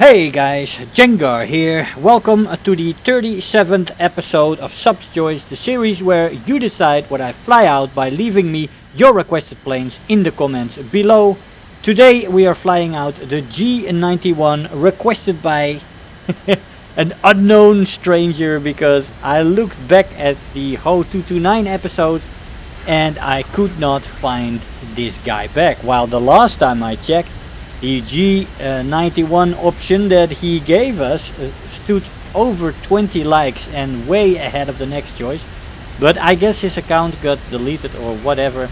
Hey guys, Jengar here. Welcome to the 37th episode of Sub's Choice, the series where you decide what I fly out by leaving me your requested planes in the comments below. Today we are flying out the G.91 requested by an unknown stranger, because I looked back at the Ho 229 episode and I could not find this guy back, while the last time I checked the G91 option that he gave us stood over 20 likes and way ahead of the next choice. But I guess his account got deleted or whatever.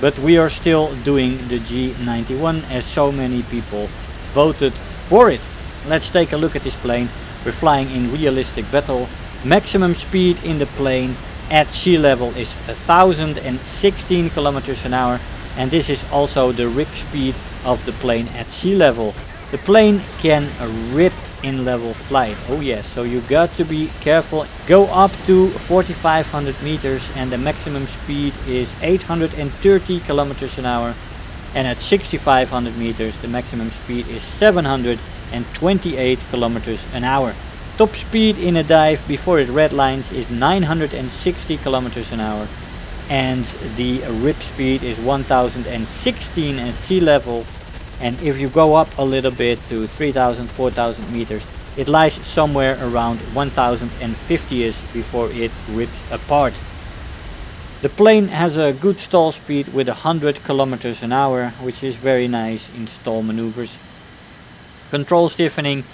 But we are still doing the G91 as so many people voted for it. Let's take a look at this plane. We're flying in realistic battle. Maximum speed in the plane at sea level is 1016 kilometers an hour. And this is also the rip speed of the plane at sea level. The plane can rip in level flight. Oh yes, so you got to be careful. Go up to 4500 meters and the maximum speed is 830 kilometers an hour. And at 6500 meters the maximum speed is 728 kilometers an hour. Top speed in a dive before it redlines is 960 kilometers an hour. And the rip speed is 1016 at sea level, and if you go up a little bit to 3000 4000 meters it lies somewhere around 1050ish before it rips apart. The plane has a good stall speed with 100 kilometers an hour, which is very nice in stall maneuvers. Control stiffening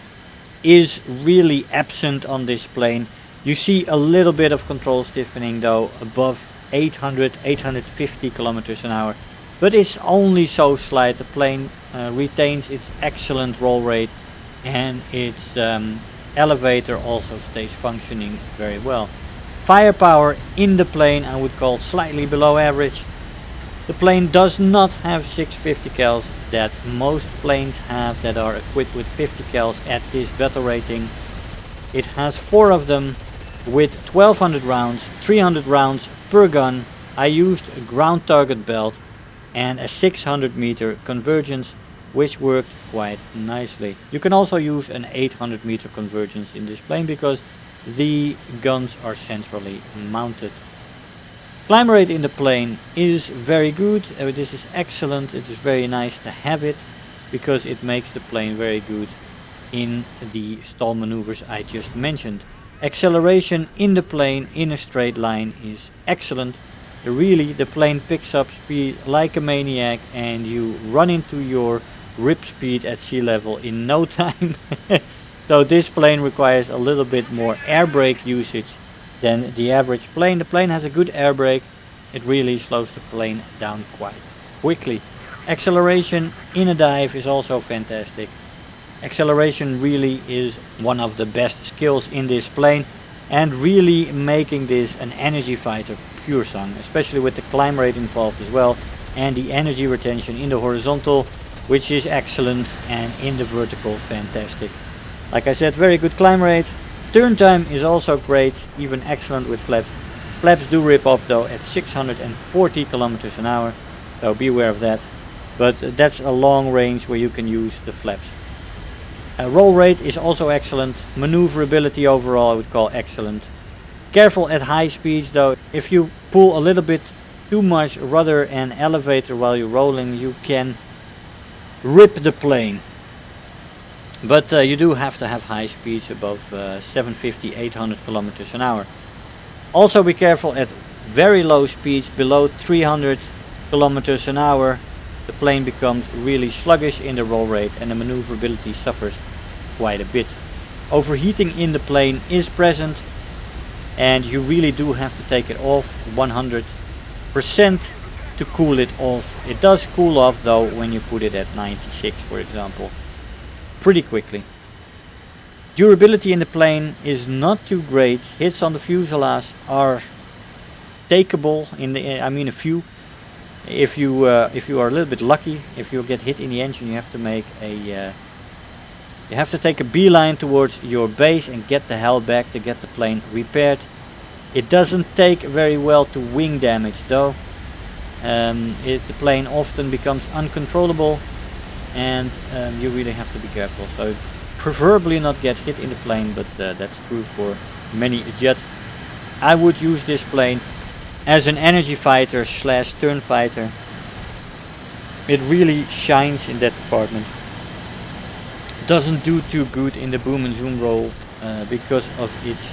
is really absent on this plane. You see a little bit of control stiffening though above 850 kilometers an hour, but it's only so slight. The plane retains its excellent roll rate and its elevator also stays functioning very well. Firepower in the plane I would call slightly below average. The plane does not have 650 cals that most planes have that are equipped with 50 cals at this battle rating. It has 4 of them with 1200 rounds, 300 rounds per gun. I used a ground target belt and a 600 meter convergence, which worked quite nicely. You can also use an 800 meter convergence in this plane because the guns are centrally mounted. Climb rate in the plane is very good. This is excellent. It is very nice to have it because it makes the plane very good in the stall maneuvers I just mentioned. Acceleration in the plane in a straight line is excellent. Really, the plane picks up speed like a maniac and you run into your rip speed at sea level in no time. So this plane requires a little bit more air brake usage than the average plane. The plane has a good air brake. It really slows the plane down quite quickly. Acceleration in a dive is also fantastic. Acceleration really is one of the best skills in this plane and really making this an energy fighter pure song, especially with the climb rate involved as well and the energy retention in the horizontal, which is excellent, and in the vertical fantastic. Like I said, very good climb rate. Turn time is also great, even excellent with flaps. Flaps do rip off though at 640 kilometers an hour, so beware of that. But that's a long range where you can use the flaps. Roll rate is also excellent. Maneuverability overall I would call excellent. Careful at high speeds though. If you pull a little bit too much rudder and elevator while you're rolling, you can rip the plane. But you do have to have high speeds above 750, 800 kilometers an hour. Also be careful at very low speeds below 300 kilometers an hour. The plane becomes really sluggish in the roll rate and the maneuverability suffers quite a bit. Overheating in the plane is present and you really do have to take it off 100% to cool it off. It does cool off though when you put it at 96, for example, pretty quickly. Durability in the plane is not too great. Hits on the fuselage are takeable a few. If you are a little bit lucky, if you get hit in the engine, you have to make you have to take a beeline towards your base and get the hell back to get the plane repaired. It doesn't take very well to wing damage though. The plane often becomes uncontrollable and you really have to be careful. So preferably not get hit in the plane, but that's true for many a jet. I would use this plane as an energy fighter slash turn fighter. It really shines in that department. Doesn't do too good in the boom and zoom roll because of its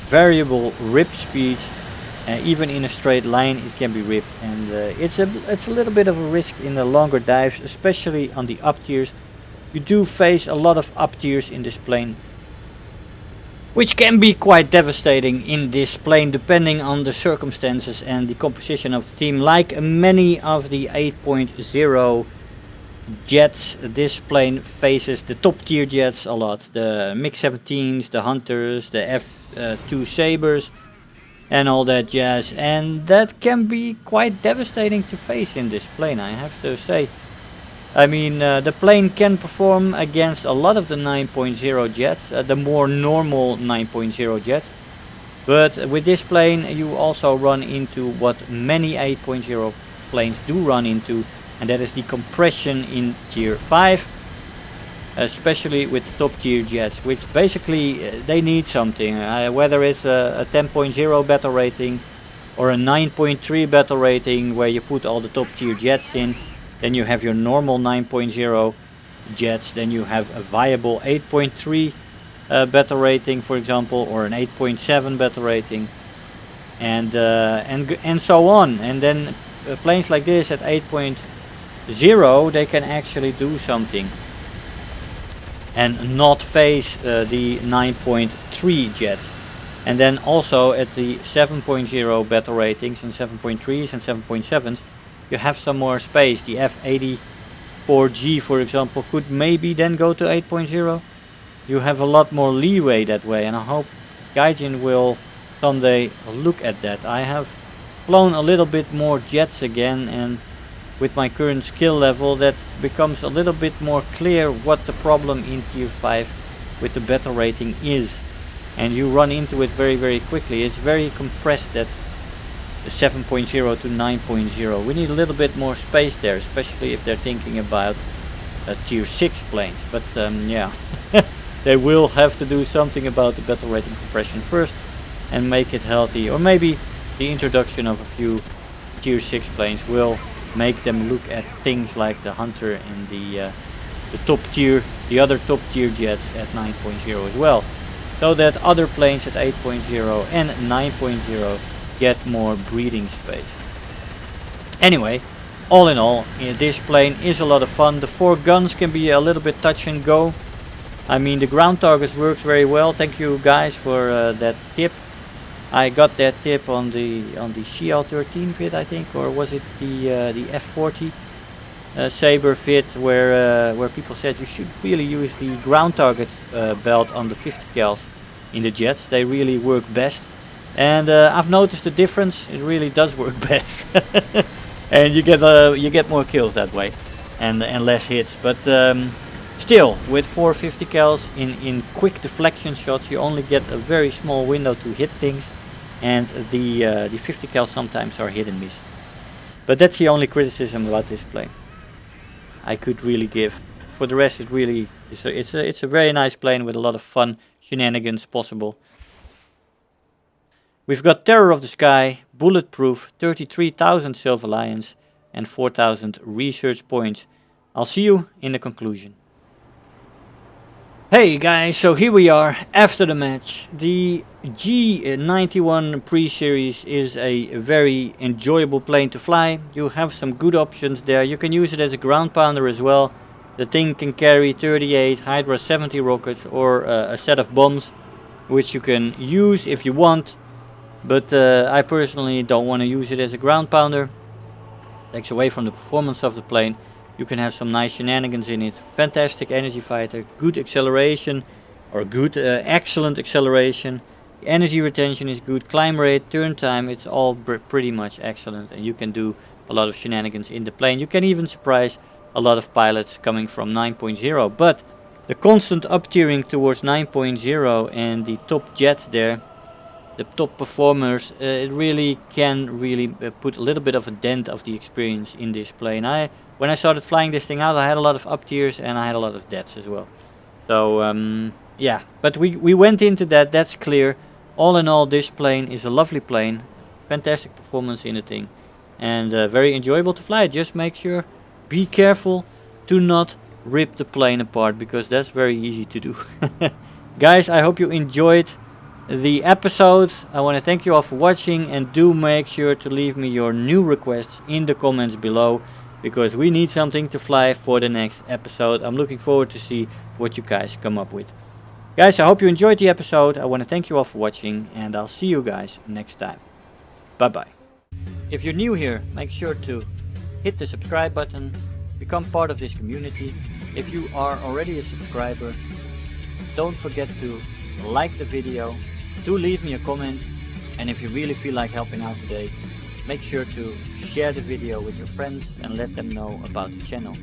variable rip speed. Even in a straight line it can be ripped, and it's a little bit of a risk in the longer dives, especially on the up tiers. You do face a lot of up tiers in this plane, which can be quite devastating in this plane depending on the circumstances and the composition of the team. Like many of the 8.0 jets, this plane faces the top tier jets a lot. The MiG-17s, the Hunters, the F2 Sabres and all that jazz, and that can be quite devastating to face in this plane, I have to say. I mean, the plane can perform against a lot of the 9.0 jets, the more normal 9.0 jets, but with this plane you also run into what many 8.0 planes do run into, and that is the compression in tier 5, especially with the top tier jets, which basically they need something, whether it's a 10.0 battle rating or a 9.3 battle rating where you put all the top tier jets in. Then you have your normal 9.0 jets, then you have a viable 8.3 battle rating, for example, or an 8.7 battle rating, and so on. And then planes like this at 8.0, they can actually do something and not face the 9.3 jets. And then also at the 7.0 battle ratings and 7.3s and 7.7s, you have some more space. The F-84G, for example, could maybe then go to 8.0. You have a lot more leeway that way, and I hope Gaijin will someday look at that. I have flown a little bit more jets again, and with my current skill level that becomes a little bit more clear what the problem in tier 5 with the battle rating is, and you run into it very, very quickly. It's very compressed, that the 7.0 to 9.0. We need a little bit more space there, especially if they're thinking about tier 6 planes. But yeah, they will have to do something about the battle rating compression first and make it healthy, or maybe the introduction of a few tier 6 planes will make them look at things like the Hunter and the top tier, the other top tier jets at 9.0 as well, so that other planes at 8.0 and 9.0 get more breathing space. Anyway, all in all, this plane is a lot of fun. The 4 guns can be a little bit touch and go. I mean, the ground targets works very well. Thank you guys for that tip. I got that tip on the CL13 fit, I think, or was it the F40 Sabre fit, where people said you should really use the ground target belt on the 50 cals in the jets. They really work best. And I've noticed the difference. It really does work best, and you get more kills that way, and less hits. But still, with 450 cals in quick deflection shots, you only get a very small window to hit things, and the 50 cals sometimes are hit and miss. But that's the only criticism about this plane I could really give. For the rest, it really it's a very nice plane with a lot of fun shenanigans possible. We've got Terror of the Sky, Bulletproof, 33,000 Silver Lions, and 4,000 research points. I'll see you in the conclusion. Hey guys, so here we are after the match. The G.91 Pre-Series is a very enjoyable plane to fly. You have some good options there. You can use it as a ground pounder as well. The thing can carry 38 Hydra 70 rockets or a set of bombs, which you can use if you want. But I personally don't want to use it as a ground pounder. Takes away from the performance of the plane. You can have some nice shenanigans in it. Fantastic energy fighter, good acceleration, or good, excellent acceleration. The energy retention is good, climb rate, turn time, it's all pretty much excellent. And you can do a lot of shenanigans in the plane. You can even surprise a lot of pilots coming from 9.0. But the constant up tiering towards 9.0 and the top jets there, the top performers, it really can put a little bit of a dent of the experience in this plane. When I started flying this thing out, I had a lot of up tiers and I had a lot of deaths as well. So yeah, but we went into that, that's clear. All in all, this plane is a lovely plane, fantastic performance in the thing, and very enjoyable to fly. Just make sure, be careful to not rip the plane apart, because that's very easy to do. Guys, I hope you enjoyed the episode. I want to thank you all for watching, and do make sure to leave me your new requests in the comments below, because we need something to fly for the next episode. I'm looking forward to see what you guys come up with. Guys, I hope you enjoyed the episode. I want to thank you all for watching, and I'll see you guys next time. Bye bye. If you're new here, make sure to hit the subscribe button, become part of this community. If you are already a subscriber, don't forget to like the video, do leave me a comment, and if you really feel like helping out today, make sure to share the video with your friends and let them know about the channel.